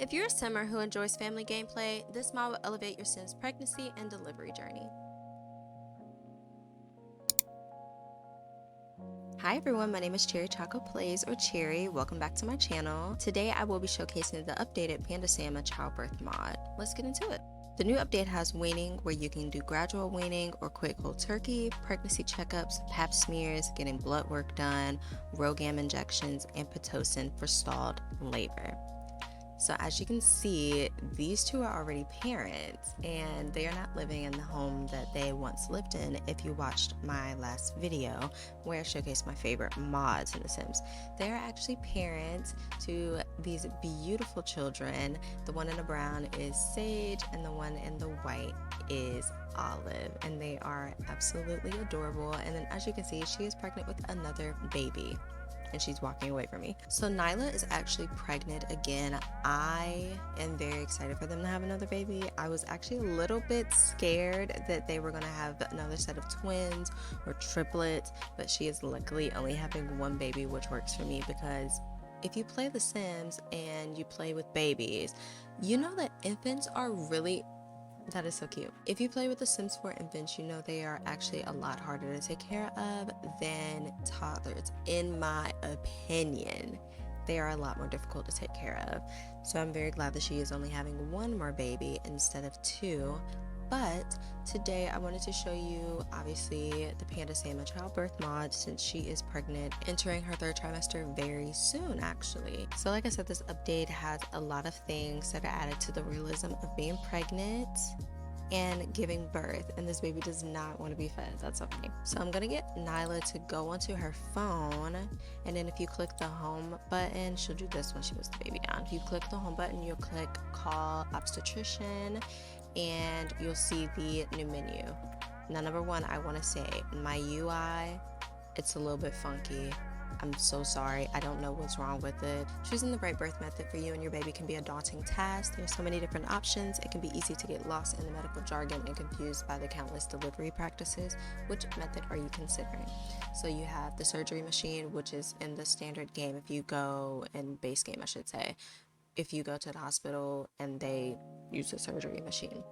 If you're a simmer who enjoys family gameplay, this mod will elevate your Sim's pregnancy and delivery journey. Hi everyone, my name is Cherry Choco Plays or Cherry. Welcome back to my channel. Today I will be showcasing the updated Pandasama childbirth mod. Let's get into it. The new update has weaning, where you can do gradual weaning or quick cold turkey, pregnancy checkups, pap smears, getting blood work done, RhoGAM injections, and Pitocin for stalled labor. So as you can see, these two are already parents and they are not living in the home that they once lived in. If you watched my last video where I showcased my favorite mods in The Sims, they're actually parents to these beautiful children. The one in the brown is Sage and the one in the white is Olive, and they are absolutely adorable. And then as you can see, she is pregnant with another baby and she's walking away from me. So Nyla is actually pregnant again. I am very excited for them to have another baby. I was actually a little bit scared that they were gonna have another set of twins or triplets, but she is luckily only having one baby, which works for me because if you play The Sims and you play with babies, you know that infants are really that is so cute. If you play with The Sims 4 infants, you know they are actually a lot harder to take care of than toddlers. In my opinion, they are a lot more difficult to take care of. So I'm very glad that she is only having one more baby instead of two. But today I wanted to show you, obviously, the Pandasama childbirth mod, since she is pregnant, entering her third trimester very soon, actually. So like I said, this update has a lot of things that are added to the realism of being pregnant and giving birth, and this baby does not want to be fed. That's okay. So I'm gonna get Nyla to go onto her phone, and then if you click the home button, she'll do this when she puts the baby down. If you click the home button, you'll click call obstetrician and you'll see the new menu. Now, number one, I want to say my UI, it's a little bit funky. I'm so sorry. I don't know what's wrong with it. Choosing the right birth method for you and your baby can be a daunting task. There's so many different options. It can be easy to get lost in the medical jargon and confused by the countless delivery practices. Which method are you considering? So you have the surgery machine, which is in the standard game. If you go in base game, I should say, if you go to the hospital and they use a surgery machine.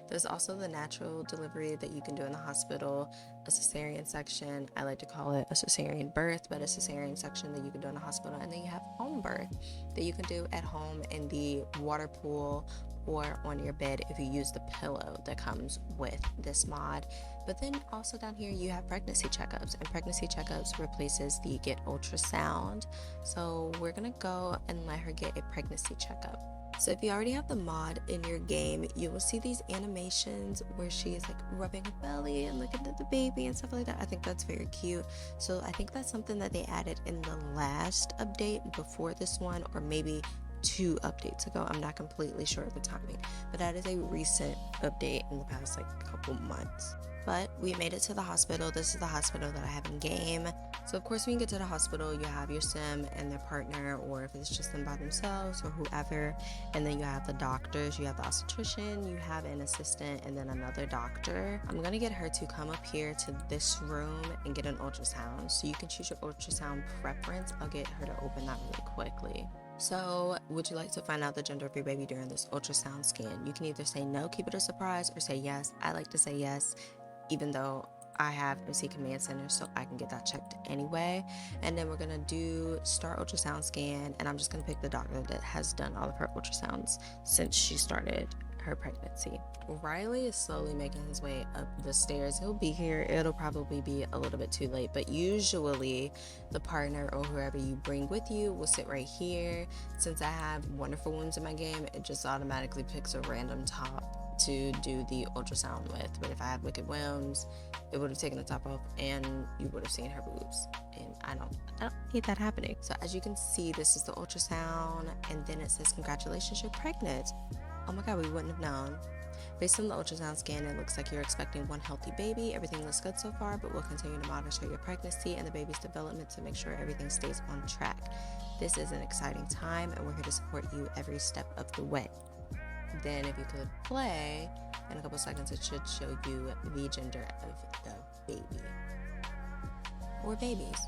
There's also the natural delivery that you can do in the hospital, a cesarean section. I like to call it a cesarean birth, but a cesarean section that you can do in the hospital. And then you have home birth that you can do at home in the water pool or on your bed if you use the pillow that comes with this mod. But then also down here you have pregnancy checkups, and pregnancy checkups replaces the get ultrasound. So we're gonna go and let her get a pregnancy checkup. So if you already have the mod in your game, you will see these animations where she is like rubbing her belly and looking at the baby and stuff like that. I think that's very cute. So I think that's something that they added in the last update before this one, or maybe 2 updates ago. I'm not completely sure of the timing, but that is a recent update in the past like couple months. But we made it to the hospital. This is the hospital that I have in game. So of course when you get to the hospital, you have your sim and their partner, or if it's just them by themselves or whoever, and then you have the doctors, you have the obstetrician, you have an assistant, and then another doctor. I'm gonna get her to come up here to this room and get an ultrasound. So you can choose your ultrasound preference. I'll get her to open that really quickly. So, would you like to find out the gender of your baby during this ultrasound scan? You can either say no, keep it a surprise, or say yes. I like to say yes, even though I have MC Command Center, so I can get that checked anyway. And then we're gonna do start ultrasound scan, and I'm just gonna pick the doctor that has done all of her ultrasounds since she started her pregnancy. Riley is slowly making his way up the stairs. He'll be here. It'll probably be a little bit too late, but usually the partner or whoever you bring with you will sit right here. Since I have wonderful wombs in my game, it just automatically picks a random top to do the ultrasound with. But if I have wicked wombs, it would have taken the top off and you would have seen her boobs, and I don't need that happening. So as you can see, this is the ultrasound, and then it says congratulations, you're pregnant. Oh my god, we wouldn't have known. Based on the ultrasound scan, it looks like you're expecting one healthy baby. Everything looks good so far, but we'll continue to monitor your pregnancy and the baby's development to make sure everything stays on track. This is an exciting time, and we're here to support you every step of the way. Then if you could play, in a couple seconds it should show you the gender of the baby or babies.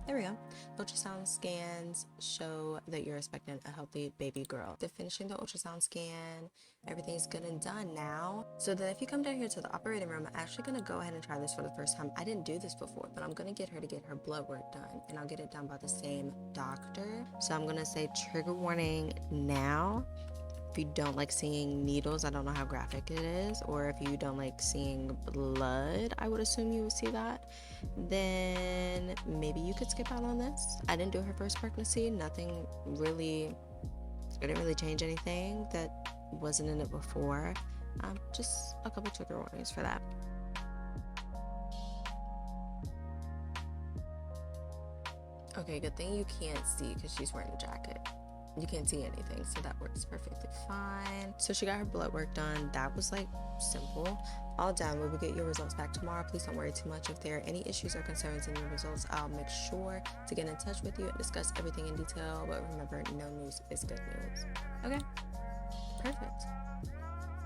There we go. Ultrasound scans show that you're expecting a healthy baby girl. They're finishing the ultrasound scan. Everything's good and done now. So then if you come down here to the operating room, I'm actually going to go ahead and try this for the first time. I didn't do this before, but I'm going to get her to get her blood work done, and I'll get it done by the same doctor. So I'm going to say trigger warning now. If you don't like seeing needles, I don't know how graphic it is, or if you don't like seeing blood, I would assume you would see that, then maybe you could skip out on this. I didn't do her first pregnancy. Nothing really, I didn't really change anything that wasn't in it before. Just a couple trigger warnings for that. Okay, good thing you can't see because she's wearing a jacket. You can't see anything, so that works perfectly fine. So she got her blood work done. That was like simple. All done. We will get your results back tomorrow. Please don't worry too much. If there are any issues or concerns in your results, I'll make sure to get in touch with you and discuss everything in detail. But remember, no news is good news. Okay, perfect.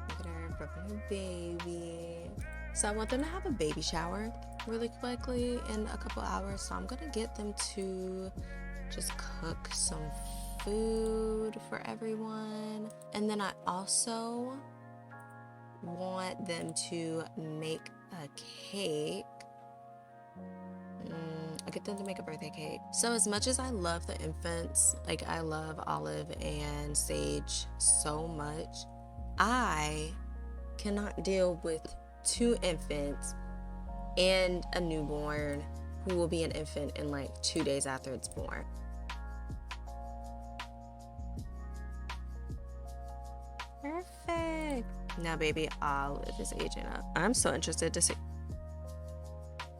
Look at her rubbing her baby. So I want them to have a baby shower really quickly in a couple hours. So I'm gonna get them to just cook some food for everyone, and then I also want them to make a cake. I get them to make a birthday cake. So as much as I love the infants, like I love Olive and Sage so much, I cannot deal with 2 infants and a newborn who will be an infant in like 2 days after it's born. Perfect. Now baby Olive is aging up. I'm so interested to see.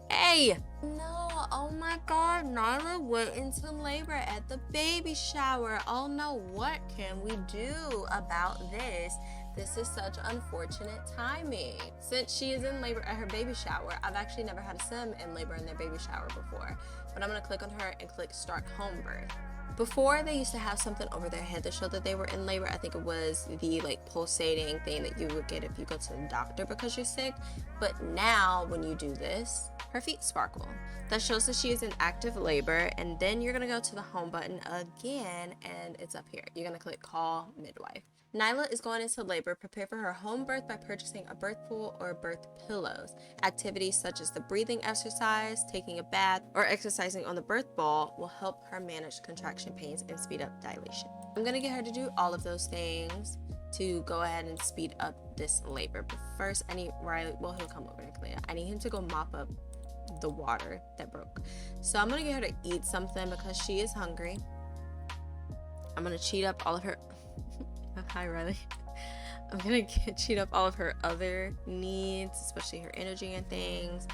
Hey! No, oh my god, Nyla went into labor at the baby shower. Oh no, what can we do about this? This is such unfortunate timing. Since she is in labor at her baby shower, I've actually never had a sim in labor in their baby shower before. But I'm gonna click on her and click start home birth. Before, they used to have something over their head that showed that they were in labor. I think it was the like pulsating thing that you would get if you go to the doctor because you're sick. But now when you do this, her feet sparkle. That shows that she is in active labor. And then you're gonna go to the home button again, and it's up here. You're gonna click call midwife. Nyla is going into labor. Prepare for her home birth by purchasing a birth pool or birth pillows. Activities such as the breathing exercise, taking a bath, or exercising on the birth ball will help her manage contraction pains and speed up dilation. I'm gonna get her to do all of those things to go ahead and speed up this labor. But first, I need Riley, well, he'll come over and clean it. I need him to go mop up the water that broke. So I'm gonna get her to eat something because she is hungry. I'm gonna cheat up all of her hi Riley. I'm gonna cheat up all of her other needs, especially her energy and things.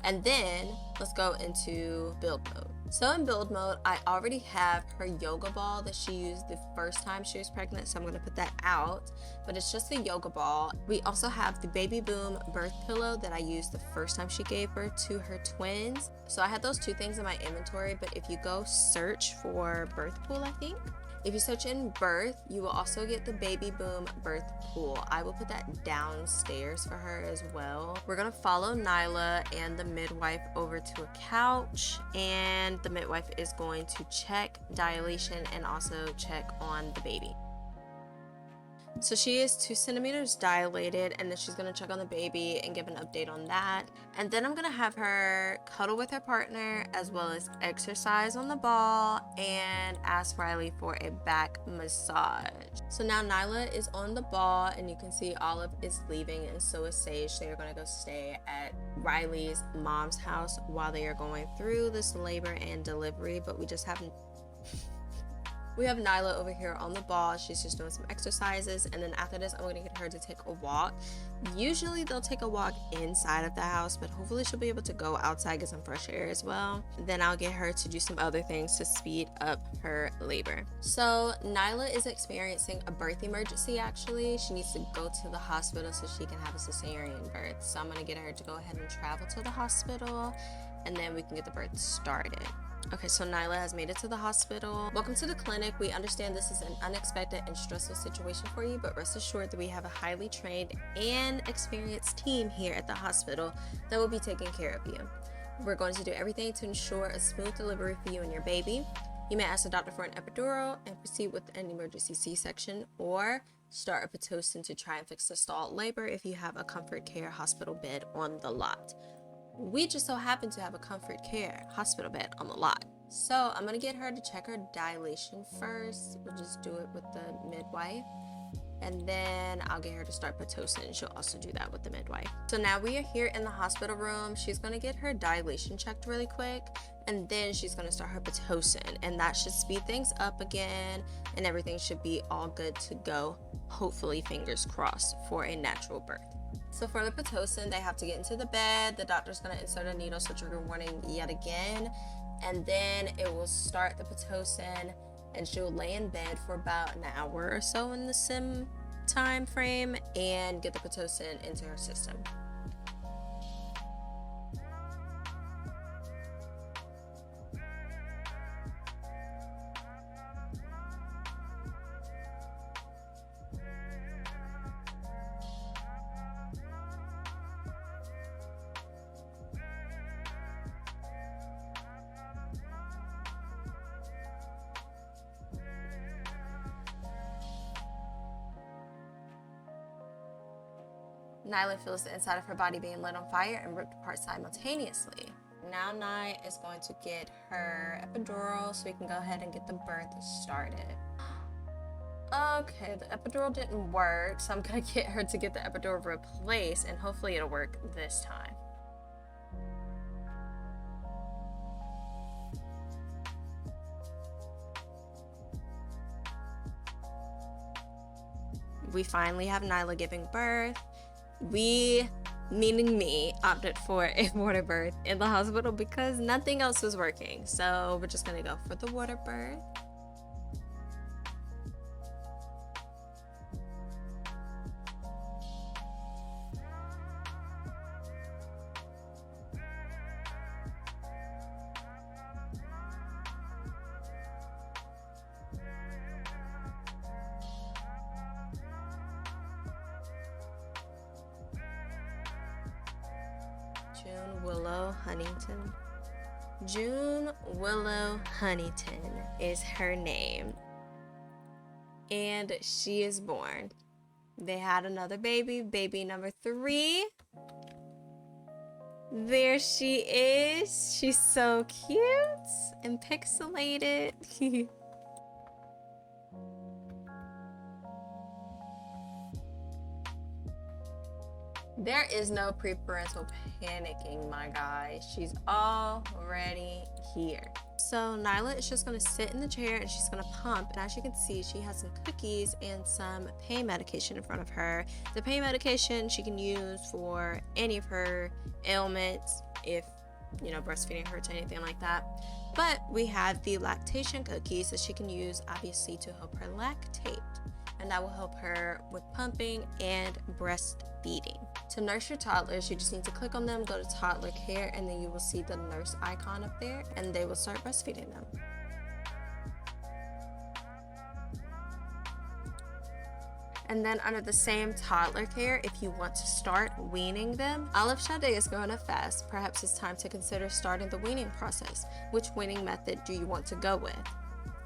And then let's go into build mode. So in build mode, I already have her yoga ball that she used the first time she was pregnant, so I'm gonna put that out, but it's just a yoga ball. We also have the Baby Boom birth pillow that I used the first time she gave birth to her twins. So I had those 2 things in my inventory, but if you go search for birth pool, I think, if you search in birth, you will also get the Baby Boom birth pool. I will put that downstairs for her as well. We're gonna follow Nyla and the midwife over to a couch, and the midwife is going to check dilation and also check on the baby. So she is 2 centimeters dilated, and then she's gonna check on the baby and give an update on that. And then I'm gonna have her cuddle with her partner as well as exercise on the ball and ask Riley for a back massage. So now Nyla is on the ball, and you can see Olive is leaving, and so is Sage. They are gonna go stay at Riley's mom's house while they are going through this labor and delivery, but we just haven't. We have Nyla over here on the ball. She's just doing some exercises, and then after this, I'm gonna get her to take a walk. Usually they'll take a walk inside of the house, but hopefully she'll be able to go outside, get some fresh air as well. Then I'll get her to do some other things to speed up her labor. So Nyla is experiencing a birth emergency actually. She needs to go to the hospital so she can have a cesarean birth. So I'm gonna get her to go ahead and travel to the hospital, and then we can get the birth started. Okay, so Nyla has made it to the hospital. Welcome to the clinic. We understand this is an unexpected and stressful situation for you, but rest assured that we have a highly trained and experienced team here at the hospital that will be taking care of you. We're going to do everything to ensure a smooth delivery for you and your baby. You may ask the doctor for an epidural and proceed with an emergency C-section, or start a Pitocin to try and fix the stalled labor if you have a comfort care hospital bed on the lot. We just so happen to have a comfort care hospital bed on the lot. So I'm going to get her to check her dilation first. We'll just do it with the midwife. And then I'll get her to start Pitocin. She'll also do that with the midwife. So now we are here in the hospital room. She's going to get her dilation checked really quick, and then she's going to start her Pitocin, and that should speed things up again, and everything should be all good to go, hopefully, fingers crossed, for a natural birth. So for the Pitocin, they have to get into the bed. The doctor's going to insert a needle, so trigger warning yet again, and then it will start the Pitocin, and she'll lay in bed for about an hour or so in the sim time frame and get the Pitocin into her system. Nyla feels the inside of her body being lit on fire and ripped apart simultaneously. Now Nye is going to get her epidural so we can go ahead and get the birth started. Okay, the epidural didn't work, so I'm gonna get her to get the epidural replaced, and hopefully it'll work this time. We finally have Nyla giving birth. We, meaning me, opted for a water birth in the hospital because nothing else was working. So we're just gonna go for the water birth. June Willow Huntington is her name, and she is born. They had another baby number 3. There she is. She's so cute and pixelated. There is no preparental panicking, my guys. She's already here. So Nyla is just gonna sit in the chair and she's gonna pump. And as you can see, she has some cookies and some pain medication in front of her. The pain medication she can use for any of her ailments, if breastfeeding hurts or anything like that. But we have the lactation cookies that she can use, obviously, to help her lactate. And that will help her with pumping and breastfeeding. To nurse your toddlers, you just need to click on them, go to toddler care, and then you will see the nurse icon up there, and they will start breastfeeding them. And then under the same toddler care, if you want to start weaning them, Olive Sade is growing up fast. Perhaps it's time to consider starting the weaning process. Which weaning method do you want to go with?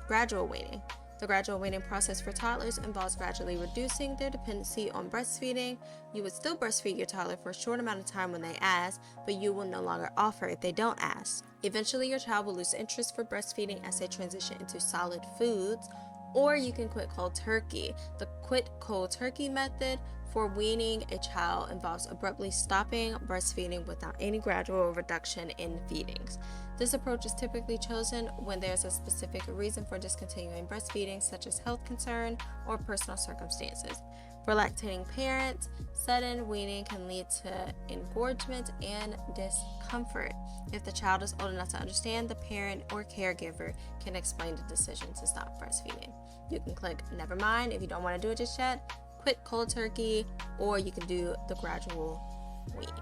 Gradual weaning. The gradual weaning process for toddlers involves gradually reducing their dependency on breastfeeding. You would still breastfeed your toddler for a short amount of time when they ask, but you will no longer offer if they don't ask. Eventually, your child will lose interest for breastfeeding as they transition into solid foods, or you can quit cold turkey. The quit cold turkey method for weaning a child involves abruptly stopping breastfeeding without any gradual reduction in feedings. This approach is typically chosen when there's a specific reason for discontinuing breastfeeding, such as health concern or personal circumstances. For lactating parents, sudden weaning can lead to engorgement and discomfort. If the child is old enough to understand, the parent or caregiver can explain the decision to stop breastfeeding. You can click never mind if you don't want to do it just yet, quit cold turkey, or you can do the gradual weaning.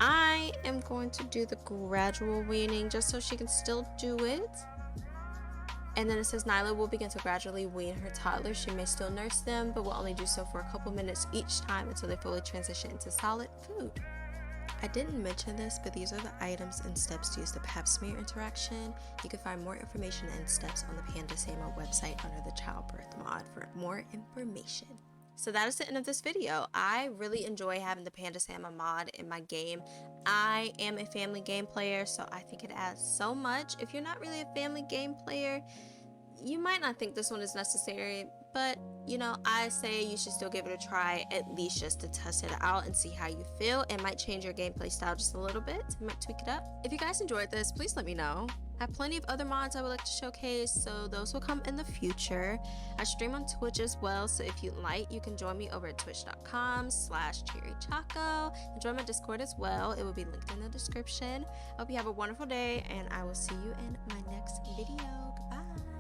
I am going to do the gradual weaning just so she can still do it. And then it says Nyla will begin to gradually wean her toddler. She may still nurse them, but will only do so for a couple minutes each time until they fully transition into solid food. I didn't mention this, but these are the items and steps to use the pap smear interaction. You can find more information and steps on the Pandasama website under the childbirth mod for more information. So that is the end of this video. I really enjoy having the Pandasama mod in my game. I am a family game player, so I think it adds so much. If you're not really a family game player, you might not think this one is necessary, but I say you should still give it a try, at least just to test it out and see how you feel. It might change your gameplay style just a little bit. You might tweak it up. If you guys enjoyed this, please let me know. I have plenty of other mods I would like to showcase, so those will come in the future. I stream on Twitch as well, so if you'd like, you can join me over at twitch.com/cherrychoco and join my Discord as well. It will be linked in the description. I hope you have a wonderful day, and I will see you in my next video. Goodbye.